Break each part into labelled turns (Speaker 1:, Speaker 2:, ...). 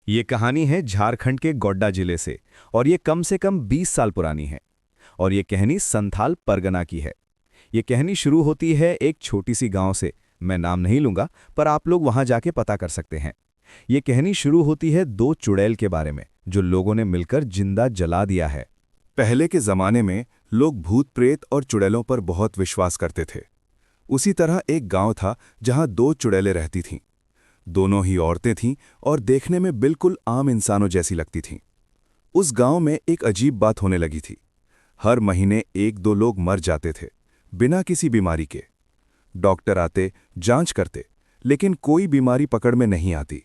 Speaker 1: ये कहानी है झारखंड के गोड्डा जिले से और ये कम से कम 20 साल पुरानी है। और ये कहानी संथाल परगना की है। ये कहानी शुरू होती है एक छोटी सी गांव से। मैं नाम नहीं लूंगा, पर आप लोग वहां जाके पता कर सकते हैं। ये कहानी शुरू होती है दो चुड़ैल के बारे में जो लोगों ने मिलकर जिंदा जला दिया है।
Speaker 2: पहले के जमाने में लोग भूत प्रेत और चुड़ैलों पर बहुत विश्वास करते थे। उसी तरह एक गांव था जहां दो चुड़ैलें रहती थीं। दोनों ही औरतें थीं और देखने में बिल्कुल आम इंसानों जैसी लगती थीं। उस गांव में एक अजीब बात होने लगी थी। हर महीने एक दो लोग मर जाते थे, बिना किसी बीमारी के। डॉक्टर आते, जांच करते, लेकिन कोई बीमारी पकड़ में नहीं आती।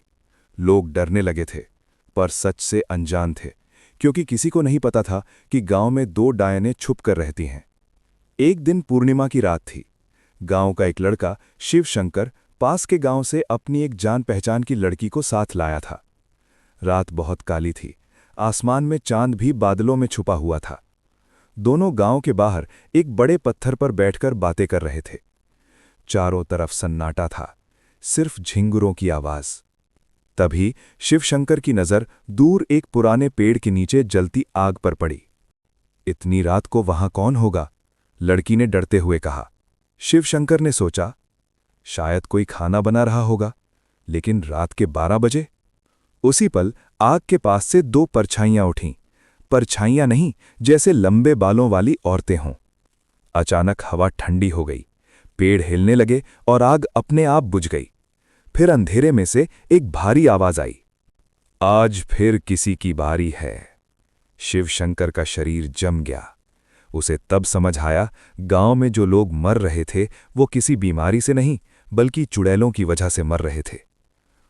Speaker 2: लोग डरने लगे थे, पर सच से अनजान थे, क्योंकि किसी को नहीं पता था कि गांव में दो डायनें छुप कर रहती हैं। एक दिन पूर्णिमा की रात थी। गांव का एक लड़का शिव शंकर पास के गांव से अपनी एक जान पहचान की लड़की को साथ लाया था। रात बहुत काली थी। आसमान में चांद भी बादलों में छुपा हुआ था। दोनों गांव के बाहर एक बड़े पत्थर पर बैठकर बातें कर रहे थे। चारों तरफ सन्नाटा था, सिर्फ झिंगुरों की आवाज। तभी शिवशंकर की नजर दूर एक पुराने पेड़ के नीचे जलती आग पर पड़ी। इतनी रात को वहां कौन होगा? लड़की ने डरते हुए कहा। शिवशंकर ने सोचा, शायद कोई खाना बना रहा होगा, लेकिन रात के 12 बजे। उसी पल आग के पास से दो परछाइयां उठीं। परछाइयां नहीं, जैसे लंबे बालों वाली औरतें हों। अचानक हवा ठंडी हो गई, पेड़ हिलने लगे और आग अपने आप बुझ गई। फिर अंधेरे में से एक भारी आवाज आई, आज फिर किसी की बारी है। शिवशंकर का शरीर जम गया। उसे तब समझ आया, गांव में जो लोग मर रहे थे वो किसी बीमारी से नहीं, बल्कि चुड़ैलों की वजह से मर रहे थे।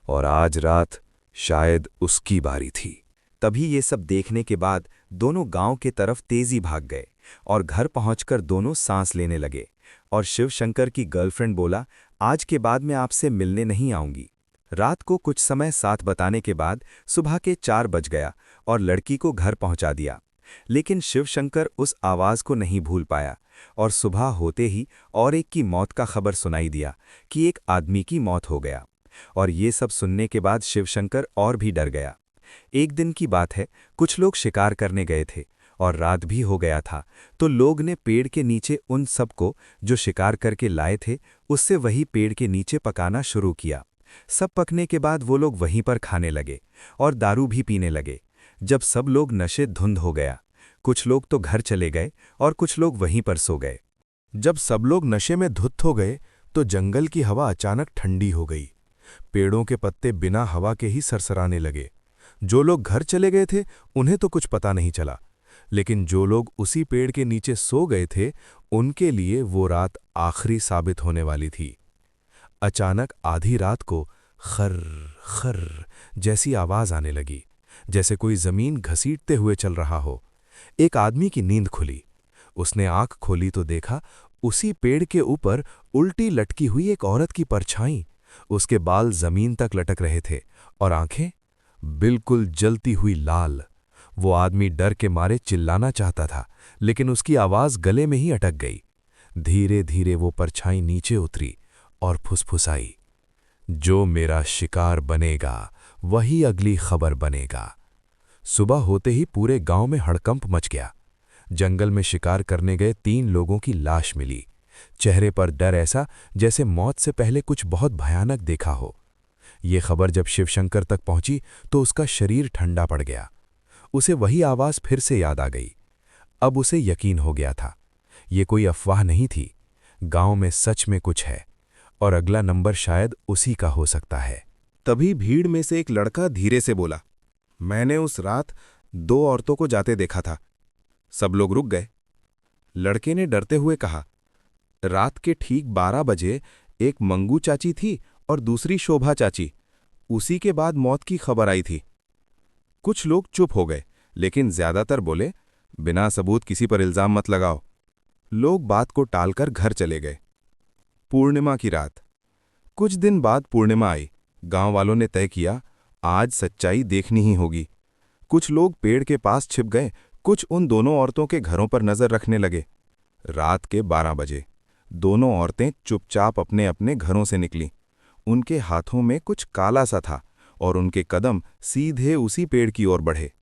Speaker 2: और आज रात शायद उसकी बारी थी।
Speaker 1: तभी ये सब देखने के बाद दोनों गांव के तरफ तेजी भाग गए और घर पहुंचकर दोनों सांस लेने लगे। और शिवशंकर की गर्लफ्रेंड बोला, आज के बाद मैं आपसे मिलने नहीं आऊंगी। रात को कुछ समय साथ बताने के बाद सुबह के 4 बज गया और लड़की को घर पहुंचा दिया। लेकिन शिवशंकर उस आवाज को नहीं भूल पाया और सुबह होते ही और एक की मौत का खबर सुनाई दिया कि एक आदमी की मौत हो गया। और ये सब सुनने के बाद शिवशंकर और भी डर गया। एक दिन की बात है, कुछ लोग शिकार करने गए थे और रात भी हो गया था, तो लोग ने पेड़ के नीचे उन सबको जो शिकार करके लाए थे उससे वही पेड़ के नीचे पकाना शुरू किया। सब पकने के बाद वो लोग वहीं पर खाने लगे और दारू भी पीने लगे। जब सब लोग नशे धुंध हो गया, कुछ लोग तो घर चले गए और कुछ लोग वहीं पर सो गए।
Speaker 2: जब सब लोग नशे में धुत हो गए तो जंगल की हवा अचानक ठंडी हो गई। पेड़ों के पत्ते बिना हवा के ही सरसराने लगे। जो लोग घर चले गए थे उन्हें तो कुछ पता नहीं चला, लेकिन जो लोग उसी पेड़ के नीचे सो गए थे उनके लिए वो रात आखिरी साबित होने वाली थी। अचानक आधी रात को खर खर जैसी आवाज आने लगी, जैसे कोई जमीन घसीटते हुए चल रहा हो। एक आदमी की नींद खुली। उसने आंख खोली तो देखा, उसी पेड़ के ऊपर उल्टी लटकी हुई एक औरत की परछाई। उसके बाल जमीन तक लटक रहे थे और आंखें बिल्कुल जलती हुई लाल। वो आदमी डर के मारे चिल्लाना चाहता था, लेकिन उसकी आवाज गले में ही अटक गई। धीरे धीरे वो परछाई नीचे उतरी और फुसफुसाई, जो मेरा शिकार बनेगा वही अगली खबर बनेगा। सुबह होते ही पूरे गांव में हड़कंप मच गया। जंगल में शिकार करने गए 3 लोगों की लाश मिली। चेहरे पर डर ऐसा जैसे मौत से पहले कुछ बहुत भयानक देखा हो। ये खबर जब शिवशंकर तक पहुंची तो उसका शरीर ठंडा पड़ गया। उसे वही आवाज फिर से याद आ गई। अब उसे यकीन हो गया था, ये कोई अफवाह नहीं थी। गांव में सच में कुछ है और अगला नंबर शायद उसी का हो सकता है।
Speaker 3: तभी भीड़ में से एक लड़का धीरे से बोला, मैंने उस रात 2 औरतों को जाते देखा था। सब लोग रुक गए। लड़के ने डरते हुए कहा, रात के ठीक 12 बजे एक मंगू चाची थी और दूसरी शोभा चाची। उसी के बाद मौत की खबर आई थी। कुछ लोग चुप हो गए, लेकिन ज्यादातर बोले, बिना सबूत किसी पर इल्जाम मत लगाओ। लोग बात को टालकर घर चले गए। पूर्णिमा की रात। कुछ दिन बाद पूर्णिमा आई। गांव वालों ने तय किया, आज सच्चाई देखनी ही होगी। कुछ लोग पेड़ के पास छिप गए, कुछ उन दोनों औरतों के घरों पर नजर रखने लगे। रात के 12 बजे दोनों औरतें चुपचाप अपने अपने घरों से निकलीं। उनके हाथों में कुछ काला सा था और उनके कदम सीधे उसी पेड़ की ओर बढ़े।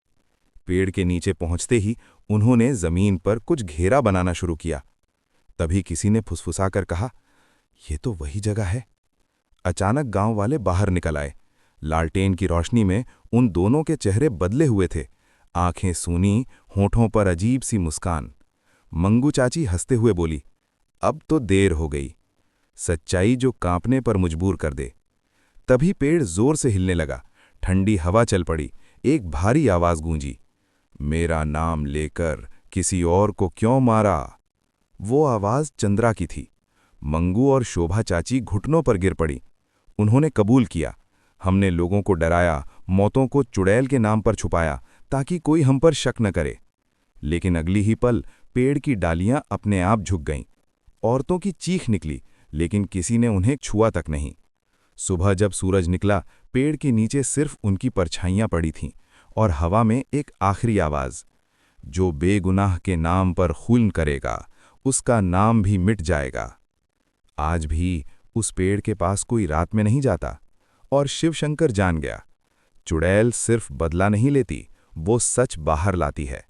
Speaker 3: पेड़ के नीचे पहुंचते ही उन्होंने जमीन पर कुछ घेरा बनाना शुरू किया। तभी किसी ने फुसफुसाकर कहा, "ये तो वही जगह है।" अचानक गांव वाले बाहर निकल आए। लालटेन की रोशनी में उन दोनों के चेहरे बदले हुए थे, आंखें सूनी, होठों पर अजीब सी मुस्कान। मंगू चाची हंसते हुए बोली, "अब तो देर हो गई, सच्चाई जो कांपने पर मजबूर कर दे।" तभी पेड़ जोर से हिलने लगा, ठंडी हवा चल पड़ी, एक भारी आवाज गूंजी, "मेरा नाम लेकर किसी और को क्यों मारा?" वो आवाज चंद्रा की थी। मंगू और शोभा चाची घुटनों पर गिर पड़ी। उन्होंने कबूल किया, "हमने लोगों को डराया, मौतों को चुड़ैल के नाम पर छुपाया, ताकि कोई हम पर शक न करे।" लेकिन अगली ही पल पेड़ की डालियां अपने आप झुक गईं। औरतों की चीख निकली, लेकिन किसी ने उन्हें छुआ तक नहीं। सुबह जब सूरज निकला, पेड़ के नीचे सिर्फ उनकी परछाइयां पड़ी थीं और हवा में एक आखिरी आवाज, "जो बेगुनाह के नाम पर खून करेगा, उसका नाम भी मिट जाएगा।" आज भी उस पेड़ के पास कोई रात में नहीं जाता, और शिवशंकर जान गया, चुड़ैल सिर्फ बदला नहीं लेती, वो सच बाहर लाती है।